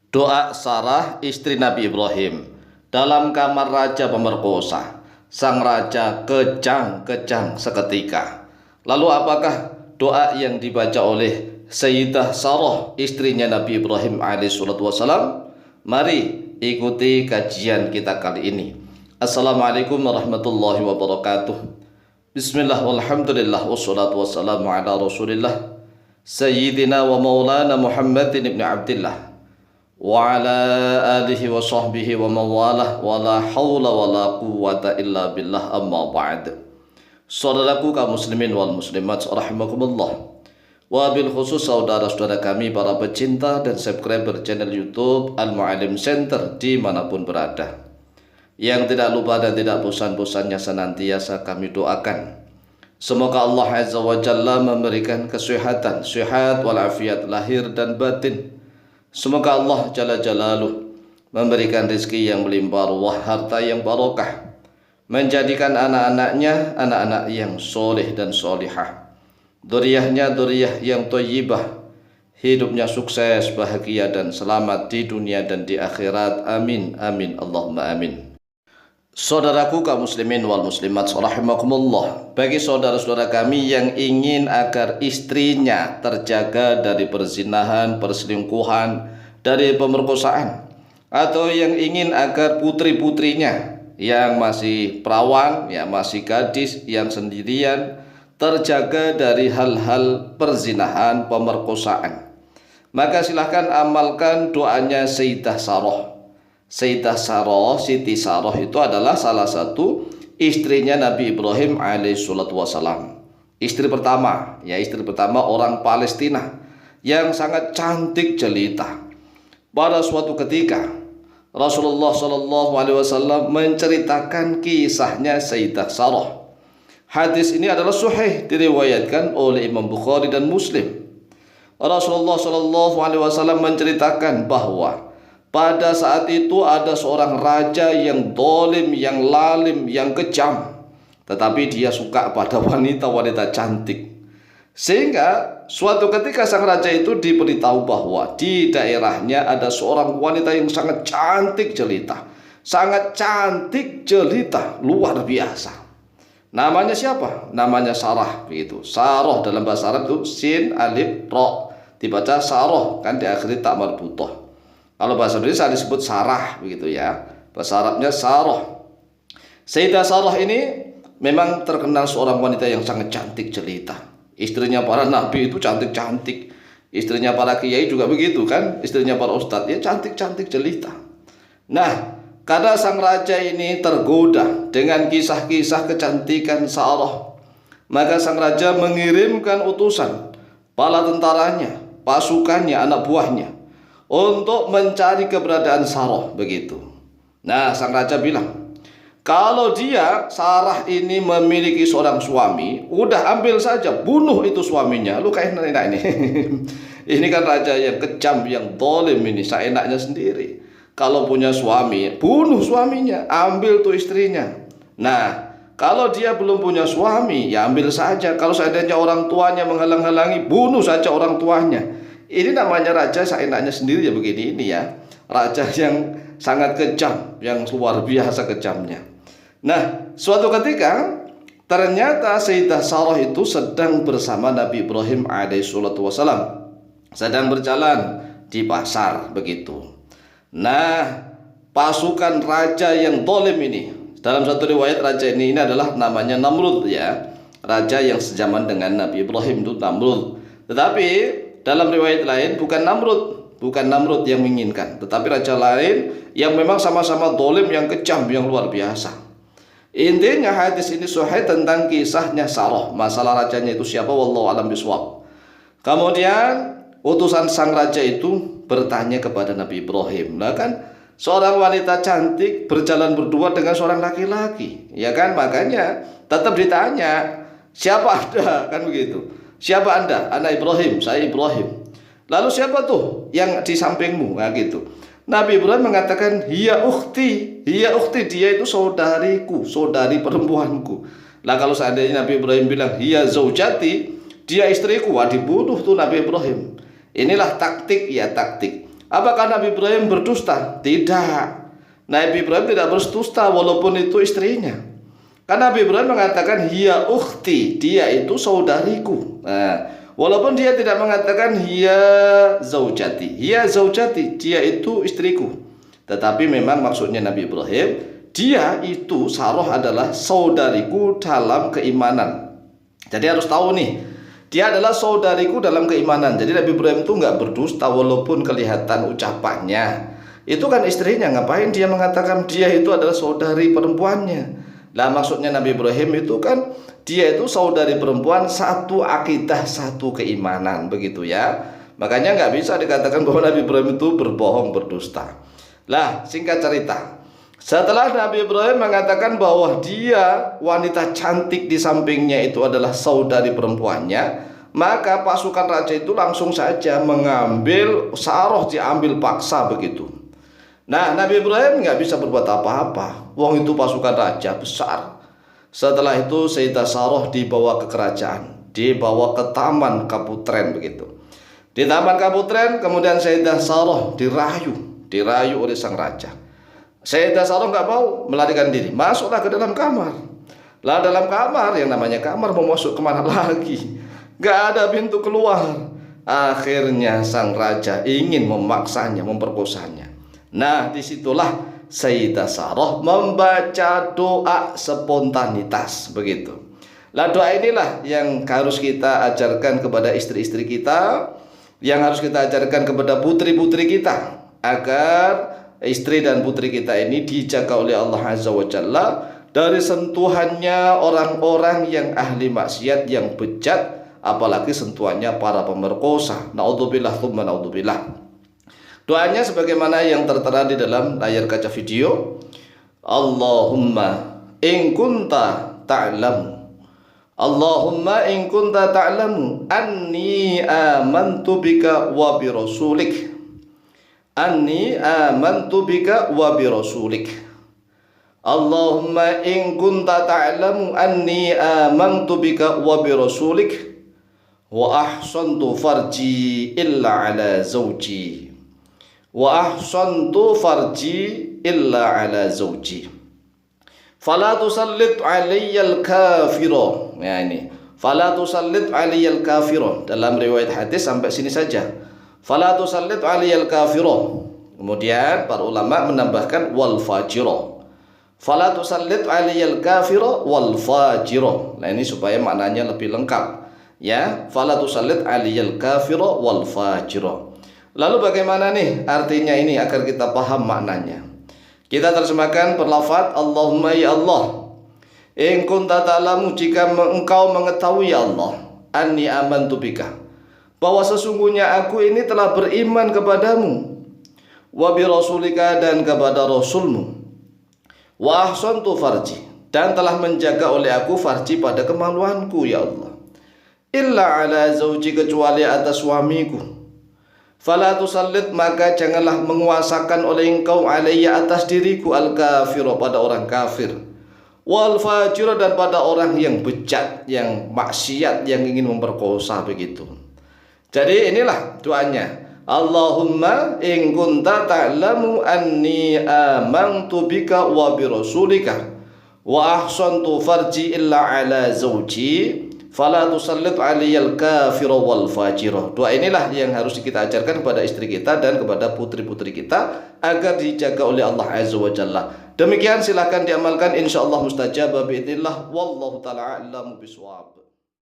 Doa Sarah istri Nabi Ibrahim dalam kamar raja pemerkosa. Sang raja kejang-kejang seketika. Lalu apakah doa yang dibaca oleh Sayyidah Sarah istrinya Nabi Ibrahim alaihissalam? Mari ikuti kajian kita kali ini. Assalamualaikum warahmatullahi wabarakatuh. Bismillah walhamdulillah wassalatu wassalamu ala rasulillah Sayyidina wa maulana Muhammadin ibn Abdillah wa ala alihi wa sahbihi wa mawalah wa la hawla wa la quwwata illa billah amma ba'd. Saudaraku kaum muslimin wal muslimat rahimakumullah, wabil khusus saudara-saudara kami para pecinta dan subscriber channel YouTube Al-Mu'allim Center dimanapun berada, yang tidak lupa dan tidak bosan-bosannya senantiasa kami doakan semoga Allah Azza wa Jalla memberikan kesehatan, sehat walafiat lahir dan batin. Semoga Allah Jalla Jalaluh memberikan rezeki yang melimpah ruah, harta yang barokah, menjadikan anak-anaknya anak-anak yang soleh dan solihah, dzurriyyahnya dzurriyyah yang thayyibah, hidupnya sukses, bahagia dan selamat di dunia dan di akhirat. Amin amin Allahumma amin. Saudaraku kaum muslimin wal muslimat rahimakumullah, bagi saudara-saudara kami yang ingin agar istrinya terjaga dari perzinahan, perselingkuhan, dari pemerkosaan, atau yang ingin agar putri-putrinya yang masih perawan, yang masih gadis, yang sendirian terjaga dari hal-hal perzinahan, pemerkosaan, maka silahkan amalkan doanya Sayyidah Sarah. Sayyidah Sarah, Siti Sarah itu adalah salah satu istrinya Nabi Ibrahim alaihissalam. Istri pertama, istri pertama orang Palestina yang sangat cantik jelita. Pada suatu ketika Rasulullah SAW menceritakan kisahnya Sayyidah Sarah. Hadis ini adalah sahih, diriwayatkan oleh Imam Bukhari dan Muslim. Rasulullah SAW menceritakan bahwa pada saat itu ada seorang raja yang dolim, yang lalim, yang kejam, tetapi dia suka pada wanita-wanita cantik. Sehingga suatu ketika sang raja itu diberitahu bahwa di daerahnya ada seorang wanita yang sangat cantik jelita. Sangat cantik jelita, luar biasa. Namanya siapa? Namanya Sarah, begitu. Sarah dalam bahasa Arab itu sin alif ro, dibaca Sarah, kan diakhiri tak marbutah. Kalau bahasa Indonesia disebut Sarah, begitu ya. Bahasa Arabnya Sarah. Sayyidah Sarah ini memang terkenal seorang wanita yang sangat cantik jelita. Istrinya para nabi itu cantik-cantik. Istrinya para kiai juga begitu kan. Istrinya para ustadz ya cantik-cantik jelita. Nah, karena sang raja ini tergoda dengan kisah-kisah kecantikan Sarah, maka sang raja mengirimkan utusan bala tentaranya, pasukannya, anak buahnya untuk mencari keberadaan Sarah, begitu. Nah, sang raja bilang, kalau dia Sarah ini memiliki seorang suami, udah ambil saja, bunuh itu suaminya. Lu kayak enak ini. Ini kan raja yang kejam, yang dolim ini, seenaknya sendiri. Kalau punya suami, bunuh suaminya, ambil tuh istrinya. Nah, kalau dia belum punya suami, ya ambil saja. Kalau seandainya orang tuanya menghalang-halangi, bunuh saja orang tuanya. Ini namanya raja seenaknya sendiri ya, begini ini ya. Raja yang sangat kejam, yang luar biasa kejamnya. Nah, suatu ketika ternyata Sayyidah Sarah itu sedang bersama Nabi Ibrahim alaihissalam, sedang berjalan di pasar, begitu. Nah, pasukan raja yang dolim ini, dalam satu riwayat raja ini adalah namanya Namrud ya. Raja yang sejaman dengan Nabi Ibrahim itu Namrud. Tetapi dalam riwayat lain bukan Namrud yang menginginkan, tetapi raja lain yang memang sama-sama dolim, yang kejam, yang luar biasa. Intinya hadis ini sahih tentang kisahnya Sarah. Masalah rajanya itu siapa, wallahu alam biswab. Kemudian utusan sang raja itu bertanya kepada Nabi Ibrahim, lah kan seorang wanita cantik berjalan berdua dengan seorang laki-laki, ya kan, makanya tetap ditanya, siapa Anda, kan begitu. Siapa Anda? Anak Ibrahim, saya Ibrahim. Lalu siapa tuh yang di sampingmu? Nah gitu. Nabi Ibrahim mengatakan, hiya ukhti, dia itu saudariku, saudari perempuanku. Lah kalau seandainya Nabi Ibrahim bilang, hiya zaujati, dia istriku, wah dibunuh tuh Nabi Ibrahim. Inilah taktik ya, taktik. Apakah Nabi Ibrahim berdusta? Tidak. Nabi Ibrahim tidak berdusta walaupun itu istrinya. Karena Nabi Ibrahim mengatakan hiya ukhti, dia itu saudariku. Nah, walaupun dia tidak mengatakan hiya zaujati, dia itu istriku. Tetapi memang maksudnya Nabi Ibrahim, dia itu Sarah adalah saudariku dalam keimanan. Jadi harus tahu nih, dia adalah saudariku dalam keimanan. Jadi Nabi Ibrahim itu nggak berdusta walaupun kelihatan ucapannya. Itu kan istrinya, ngapain dia mengatakan dia itu adalah saudari perempuannya? Nah, maksudnya Nabi Ibrahim itu kan dia itu saudari perempuan, satu akidah, satu keimanan, begitu ya. Makanya nggak bisa dikatakan bahwa Nabi Ibrahim itu berbohong, berdusta. Lah, singkat cerita, setelah Nabi Ibrahim mengatakan bahwa dia wanita cantik di sampingnya itu adalah saudari perempuannya, maka pasukan raja itu langsung saja mengambil Sarah, diambil paksa begitu. Nah, Nabi Ibrahim nggak bisa berbuat apa-apa. Wong itu pasukan raja besar. Setelah itu Sayyidah Sarah dibawa ke kerajaan, dibawa ke taman Kaputren begitu. Di taman Kaputren kemudian Sayyidah Sarah dirayu oleh sang raja. Sayyidah Sarah nggak mau, melarikan diri, masuklah ke dalam kamar. Lah dalam kamar, yang namanya kamar mau masuk kemana lagi? Nggak ada pintu keluar. Akhirnya sang raja ingin memaksanya, memperkosanya. Nah, disitulah Sayyidah Sarah membaca doa spontanitas begitu. Lah doa inilah yang harus kita ajarkan kepada istri-istri kita, yang harus kita ajarkan kepada putri-putri kita, agar istri dan putri kita ini dijaga oleh Allah Azza wa Jalla dari sentuhannya orang-orang yang ahli maksiat, yang bejat, apalagi sentuhannya para pemerkosa. Naudzubillah tsumma naudzubillah. Doanya sebagaimana yang tertera di dalam layar kaca video. Allahumma in kunta ta'lamu, Allahumma in kunta ta'lamu anni amantu bika wa bi rasulik, anni amantu bika wa bi rasulik. Allahumma in kunta ta'lamu anni amantu bika wa bi rasulik wa ahsantu farji illa ala zawji, wa ahsantu farji illa ala zawji, fala tusallit alayyal kafira. Ya, ini fala tusallit alayyal kafira. Dalam riwayat hadis sampai sini saja, fala tusallit alayyal kafira. Kemudian para ulama menambahkan wal fajira, fala tusallit alayyal kafira wal fajira. Nah, ini supaya maknanya lebih lengkap ya, fala tusallit alayyal kafira wal fajira. Lalu bagaimana nih artinya ini agar kita paham maknanya? Kita terjemahkan berlafaz Allahumma ya Allah, in kunta ta'lamu, jika engkau mengetahui ya Allah, anni amantu bika, bahwa sesungguhnya aku ini telah beriman kepadamu, wa bi rasulika, dan kepada rasulmu, wa ahsantu farji, dan telah menjaga oleh aku farji, pada kemaluanku ya Allah, illa ala zauji, kecuali atas suamiku. Fala tusallit, maka janganlah menguasakan oleh engkau alayya, atas diriku, al kafiro, pada orang kafir, wal fajiro, dan pada orang yang bejat, yang maksiat, yang ingin memperkosa begitu. Jadi inilah doanya. Allahumma in kunta ta'lamu anni amantu bika wa bi rasulika wa ahsantu farji illa ala zawji fala tusallit aliyal kafira wal fajira. Doa inilah yang harus kita ajarkan kepada istri kita dan kepada putri-putri kita agar dijaga oleh Allah Azza wa Jalla. Demikian, silakan diamalkan, insyaallah mustajab biidznillah. Wallahu taala a'lamu bishawab.